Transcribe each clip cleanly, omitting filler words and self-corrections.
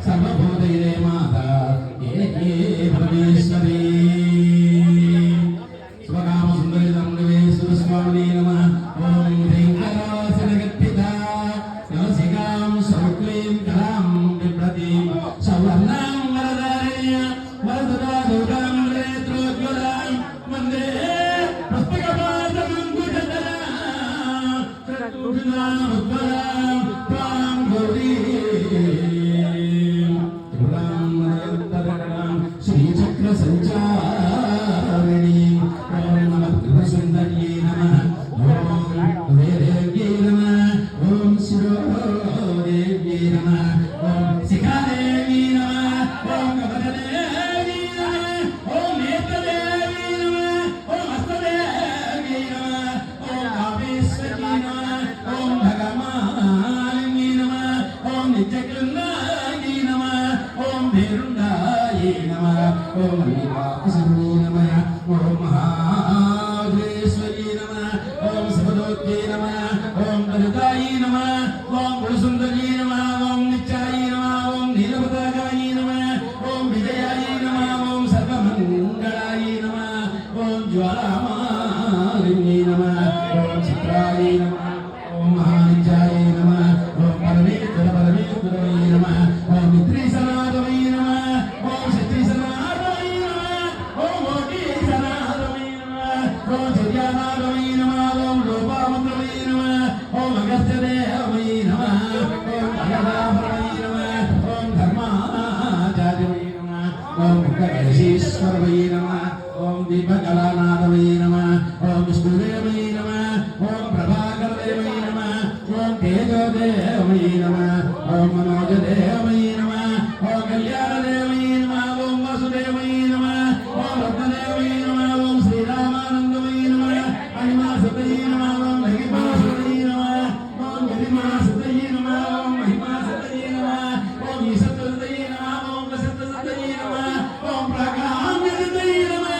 सर्वभूतैरे माता एके परमेश्वरी स्वकामसुन्दरितमुनिवे सुरस्वामिने नमः ॐ वेङ्कटासनगत्पिता नवसिकां सौक्लीं कलां बिभ्रतीं सवर्णां वरदारेय वरदुरा दुर्गां नेत्रोज्ज्वलां वन्दे पुस्तकपादमङ्कुशधरां त्वां गौरीं त्रिपुरां श्रीचक्रसञ्चारिणीं ॐ नमः त्रिपुरसुन्दर्यै नमः ॐ वेदेव्यै नमः ॐ शिरोदेव्यै नमः ॐ शिखादेव्यै नमः ॐ कमलदेव्यै नमः ॐ नेत्रदेव्यै नमः ॐ हस्तदेव्यै नमः ॐ कामेश्वर्यै नमः ॐ भगमालिन्यै नमः ॐ नित्यकृन्दायै नमः ॐ भेरुण्डायै नमः ॐ लीलाकुसुम्यै नमः ॐ महाग्रेश्वर्यै नमः ॐ शिवदोत्यै नमः ॐ ललितायै नमः ॐ गुणसुन्दर्यै नमः ॐ नित्यायै नमः ॐ नीलपताकायै नमः ॐ विजयायै नमः ॐ सर्वमङ्गलायै नमः ॐ ज्वालामालिन्यै नमः ॐ चित्रायै नमः ॐ महानित्यायै नमः ॐ परमेश्वरवै नमः ॐ मित्रीसनातवै नमः ॐ शक्तिसनातवै नमः ॐ मोटीसनातवै नमः ॐ सूर्यानातवै नमः ॐ लोपामत्रवै नमः ॐ अगस्त्यदेवै नमः ॐ भगदाभरणै नमः ॐ धर्माचार्यवै नमः ॐ मुखकलशीश्वरवै नमः ॐ दीपकलानाथवै नमः ॐ विष्णुदेवै नमः ॐ प्रभाकरदेवै नमः ॐ तेजोदेवै नमः ॐ मनोजदेवै नमः ॐ कल्याणदेवै नमः ॐ वासुदेवै नमः ॐ रत्नदेवै नमः ॐ श्रीरामानन्दवै नमः महिमासुतै नमः ॐ महिमासुतै नमः ॐ गरिमासुतै नमः ॐ महिमासुतै नमः ॐ ईशतुतै नमः ॐ वसन्तसुतै नमः ॐ प्राकाम्यसुतै नमः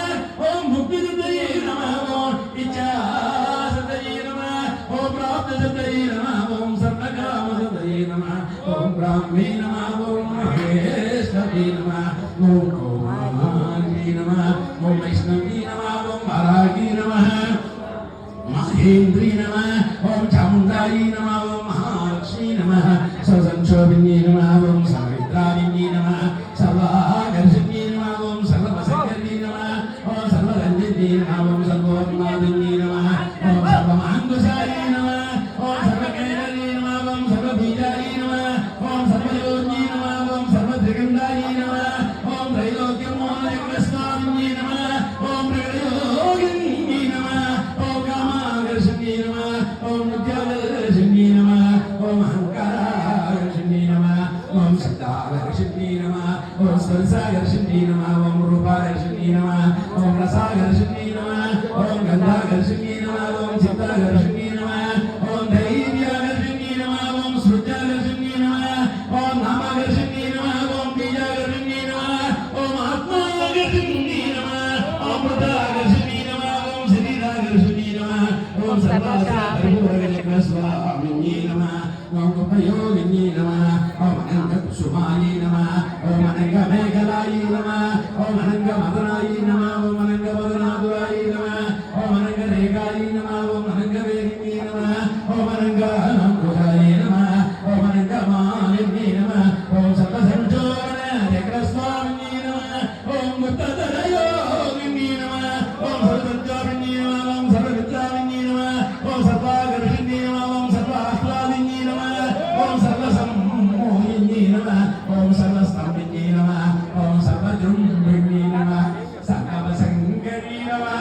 ॐ मुक्तिसुतै नमः ॐ इच्छासुतै नमः ॐ प्राप्तसुतै नमः ॐ सर्वकामसुतै नमः ॐ ब्राह्मे नमः ॐ महेश्वरी नमः ॐ कौमारी नमः ॐ वैष्णवी नमः ॐ वाराही नमः महेन्द्री नमः ॐ चामुण्डायै नमः ॐ महालक्ष्मी नमः सर्वसंक्षोभिन्यै नमः ॐ सावित्राविन्यै नमः सर्वाकर्षिण्यै नमः ॐ सर्ववशङ्कर्यै नमः ॐ सर्वरञ्जिन्यै नमः ॐ सर्वोन्मादिन्यै नमः ॐ सर्वमाङ्कुशायै नमः ॐ सर्वकैरल्यै नमः ॐ सर्वबीजायै नमः ॐ सर्वयोग्यै नमः ॐ सर्वत्रिगण्डायै नमः ॐ त्रैलोक्यमोलयज्ञस्वामिन्यै नमः ॐ प्रगयोगिन्यै नमः ॐ कामाकर्षिण्यै नमः ॐ नित्याकर्षिण्यै नमः ॐ अहङ्काराकर्षिण्यै नमः ॐ शब्दाकर्षिण्यै नमः ॐ स्पर्शाकर्षिण्यै नमः ॐ रूपाकर्षिण्यै नमः ॐ रसाकर्षिण्यै नमः ॐ गन्धाकर्षिण्यै नमः ॐ चित्ताकर्षिण्यै नमः ॐ धैर्याकर्षिण्यै नमः ॐ सृजाकर्षिण्यै नमः ॐ नामाकर्षिण्यै नमः ॐ बीजाकर्षिण्यै नमः ॐ आत्माकर्षिण्यै नमः ॐ मृताकर्षिण्यै नमः ॐ शरीराकर्षिण्यै नमः ॐ सर्वशास्त्रविभूषितस्वामिन्यै नमः ॐ उपयोगिन्यै नमः ॐ अनन्तकुसुमायै नमः ॐ अनङ्गमेखलायै नमः ॐ अनङ्गमदनायै नमः ॐ अनङ्गमदनादुरायै नमः ॐ अनङ्गरेखायै नमः ॐ अनङ्गवेदिन्यै नमः ॐ अनङ्गानङ्कुशायै नमः ॐ अनङ्गमालिन्यै नमः ॐ सर्वसंशोधनचक्रस्वामिन्यै नमः ॐ मुक्तधरयोगिन्यै नमः ॐ सर्वसंचारिण्यै नमः ॐ सर्वविद्याविन्यै नमः ॐ सर्वाकर्षिण्यै नमः ॐ सर्वाह्लादिन्यै नमः ॐ सर्वसम्मोहिन्यै नमः ॐ सर्वस्तम्भिन्यै नमः ॐ सर्वजृम्भिन्यै नमः सर्वसङ्करी नमः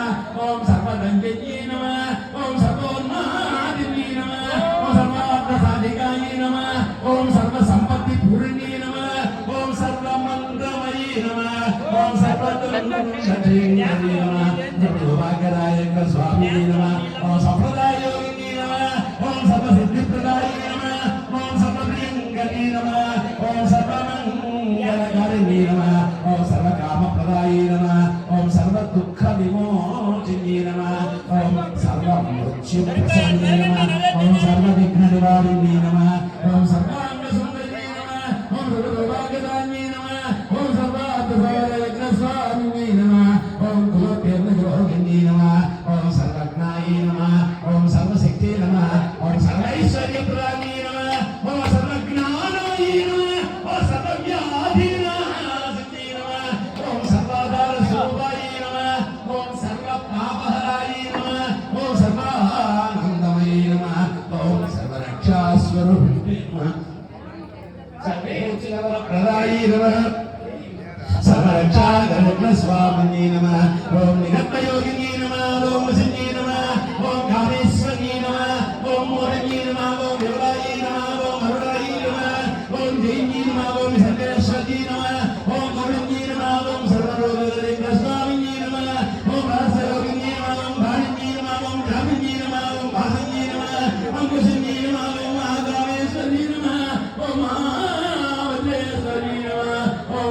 ॐ सर्वदण्डिन्यै नमः ॐ सर्वोन्मादिन्यै नमः ॐ सर्वार्थसाधिकायै नमः ॐ सर्वसम्पत्तिपूर्ण्यै नमः ॐ सर्वमङ्गलमयी नमः ॐ सर्वदुर्गतिन्यै नमः सर्वभाग्यदायकस्वामिने नमः ॐ सम्प्रदाययोगिन्यै नमः ॐ सर्वसिद्धिप्रदायिने नमः ॐ सर्वप्रियङ्करी नमः ॐ सर्वमङ्गलकारिण्यै नमः ॐ सर्वकामप्रदायिने नमः ॐ सर्वदुःखविमोचिन्यै नमः ॐ सर्वमृत्युप्रसन्नै नमः ॐ सर्वविघ्ननिवारिण्यै नमः ॐ सर्वाङ्गसुन्दर्यै नमः ॐ సర్వభాగ్యదాన్యై నమః ఓం సర్వార్థసారయజ్ఞస్వామిన్యై నమః ఓం కులపేర్ణయోగిన్యై నమః ఓం సర్వజ్ఞాయై నమః ఓం సర్వశక్తే నమః ఓం సర్వైశ్వర్యప్రదాన్యై నమః ఓం సర్వజ్ఞానాయై నమః ఓం సర్వవ్యాధినాశిన్యై నమః ఓం సర్వాధారస్వరూపాయై నమః ఓం సర్వపాపహరాయై నమః ఓం సర్వానందమయై నమః ఓం సర్వరక్షాస్వరూపిణే నమః సర్వేచ్ఛవరప్రదాయై నమః సర్వరక్షాగరుడస్వామిన్యై నమః ఓం నిరత్తయోగిన్యై నమః ఓం వశిన్యై నమః ఓం కామేశ్వర్యై నమః ఓం మూఢన్యై నమః ఓం వివరాయై నమః ఓం అరుణాయై నమః ఓం జైన్యై నమః ఓం సర్వేశ్వర్యై నమః ఓం గౌరన్యై నమః ఓం సర్వరోగస్వామిన్యై నమః ఓం రహస్యయోగిన్యై నమః ఓం భాణిన్యై నమః ఓం జామిన్యై నమః ఓం భాసన్యై నమః ఓం కుశన్యై నమః ఓం మహాకామేశ్వర్యై నమః ఓం మహావజ్రేశ్వర్యై నమః ఓం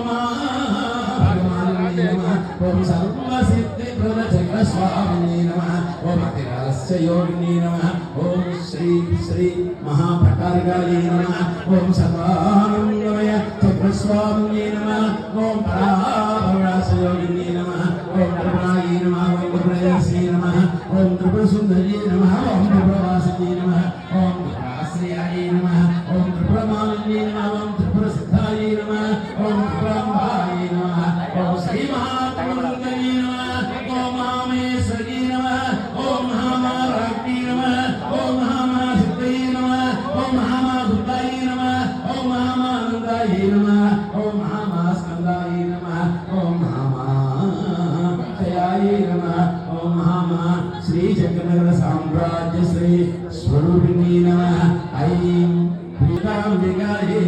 ఓం సర్వసిద్ధిప్రదచక్రస్వామిన్యై నమః ఓం అతిరహస్య యోగిన్యై నమః ఓం శ్రీ శ్రీ మహాభట్టారికాయై నమః ఓం సర్వానందమయ చక్రస్వామిన్యై నమః ఓం పరాభరాస యోగిన్యై నమః ఓం త్రిపురాయై నమః ఓం త్రిపురేశ్వరీ నమః ఓం త్రిపురసుందర్యై నమః ఓం త్రిపురవాసిన్యై నమః ఓం త్రిపురాశ్రయాయై నమః ఓం త్రిపురమాలిన్యై నమః ఓం త్రిపురసిద్ధాయై నమః ఓం త్రిపురాంబాయై నమః ఓం శ్రీ మహాత్మనందయై నమః ఓం మహామేశ్వర్యై నమః ఓం మహామారాజ్ఞై నమః ఓం మహామాసిద్ధయై నమః ఓం మహామాదుర్గాయై నమః ఓం మహామానందాయై నమః ఓం మహామాస్కందాయై నమః ఓం మహామాక్షయాయై నమః ఓం మహామా శ్రీ చక్రనగర సామ్రాజ్య శ్రీ స్వరూపిణి నమః ఐం ప్రీతాంబికాయై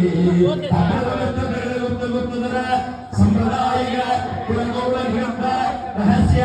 సంప్రదాయ కులగౌడ రహస్య